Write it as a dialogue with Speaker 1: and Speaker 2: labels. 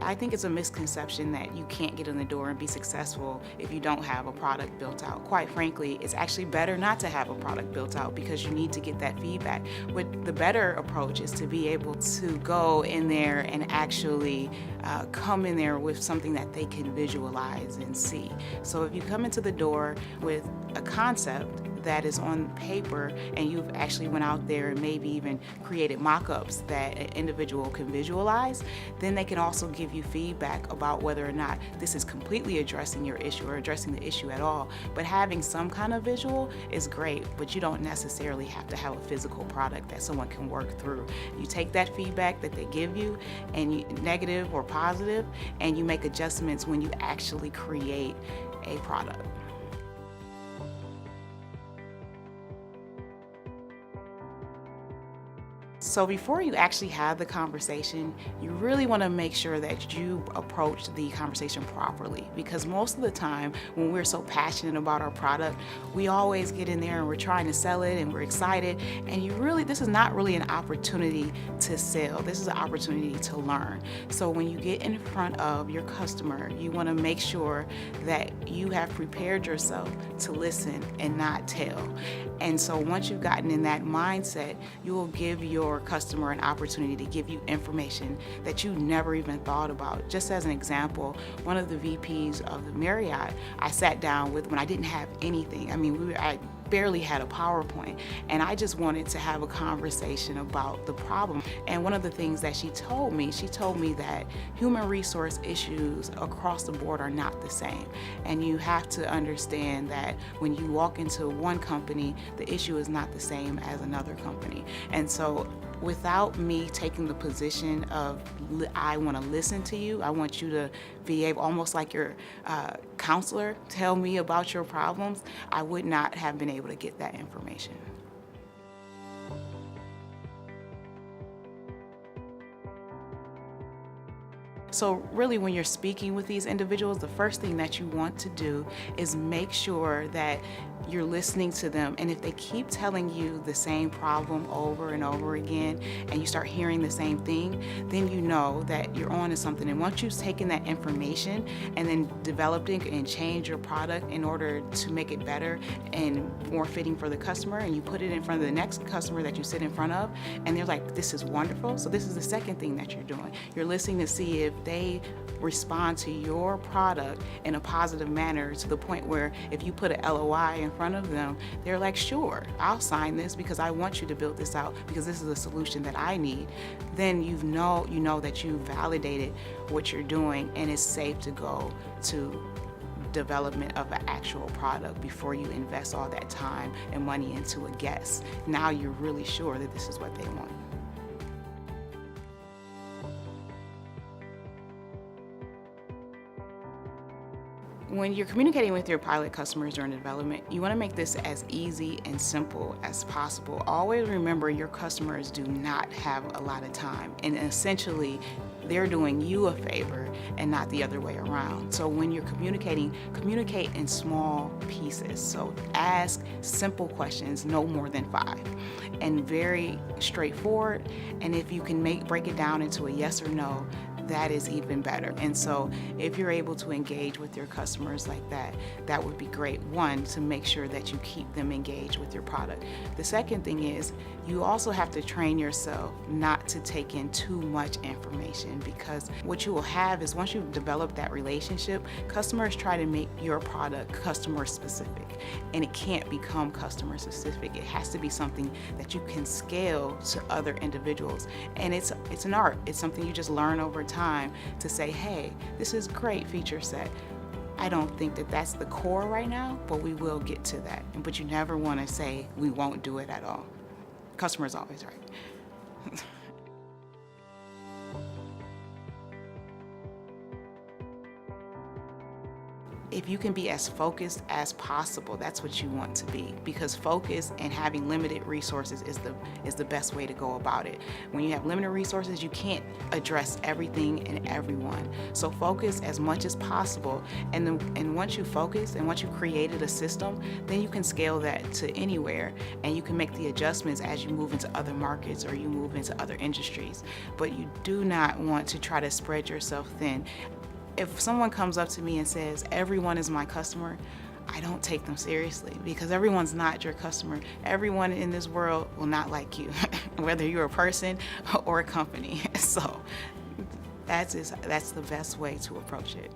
Speaker 1: I think it's a misconception that you can't get in the door and be successful if you don't have a product built out. Quite frankly, it's actually better not to have a product built out because you need to get that feedback. What the better approach is to be able to go in there and actually come in there with something that they can visualize and see. So if you come into the door with a concept that is on paper and you've actually went out there and maybe even created mock-ups that an individual can visualize, then they can also give you feedback about whether or not this is completely addressing your issue or addressing the issue at all. But having some kind of visual is great, but you don't necessarily have to have a physical product that someone can work through. You take that feedback that they give you, and negative or positive, and you make adjustments when you actually create a product. So before you actually have the conversation, you really want to make sure that you approach the conversation properly, because most of the time when we're so passionate about our product, we always get in there and we're trying to sell it and we're excited, and this is not really an opportunity to sell. This is an opportunity to learn. So when you get in front of your customer, you want to make sure that you have prepared yourself to listen and not tell. And so once you've gotten in that mindset, you will give your customer an opportunity to give you information that you never even thought about. Just as an example, one of the VPs of the Marriott, I sat down with when I didn't have anything. I barely had a PowerPoint, and I just wanted to have a conversation about the problem. And one of the things that she told me that human resource issues across the board are not the same. And you have to understand that when you walk into one company, the issue is not the same as another company. And so without me taking the position of I want to listen to you, I want you to be able, almost like your counselor, tell me about your problems, I would not have been able to get that information. So really, when you're speaking with these individuals, the first thing that you want to do is make sure that you're listening to them. And if they keep telling you the same problem over and over again, and you start hearing the same thing, then you know that you're on to something. And once you've taken that information and then developed it and changed your product in order to make it better and more fitting for the customer, and you put it in front of the next customer that you sit in front of, and they're like, this is wonderful. So this is the second thing that you're doing. You're listening to see if they respond to your product in a positive manner, to the point where if you put an LOI in front of them, they're like, sure, I'll sign this because I want you to build this out because this is a solution that I need. Then you know that you validated what you're doing, and it's safe to go to development of an actual product before you invest all that time and money into a guest. Now you're really sure that this is what they want. When you're communicating with your pilot customers during development, you want to make this as easy and simple as possible. Always remember, your customers do not have a lot of time, and essentially they're doing you a favor and not the other way around. So when you're communicating, communicate in small pieces. So ask simple questions, no more than 5, and very straightforward. And if you can break it down into a yes or no, that is even better. And so if you're able to engage with your customers like that, that would be great. One, to make sure that you keep them engaged with your product. The second thing is, you also have to train yourself not to take in too much information, because what you will have is, once you've developed that relationship, customers try to make your product customer specific, and it can't become customer specific. It has to be something that you can scale to other individuals. And it's an art. It's something you just learn over time to say, hey, this is great feature set. I don't think that that's the core right now, but we will get to that. But you never want to say we won't do it at all. Customer's always right. if you can be as focused as possible, that's what you want to be, because focus and having limited resources is the best way to go about it. When you have limited resources, you can't address everything and everyone. So focus as much as possible, and once you focus and once you created a system, then you can scale that to anywhere, and you can make the adjustments as you move into other markets or you move into other industries. But you do not want to try to spread yourself thin. If someone comes up to me and says, everyone is my customer, I don't take them seriously, because everyone's not your customer. Everyone in this world will not like you, whether you're a person or a company. So that's the best way to approach it.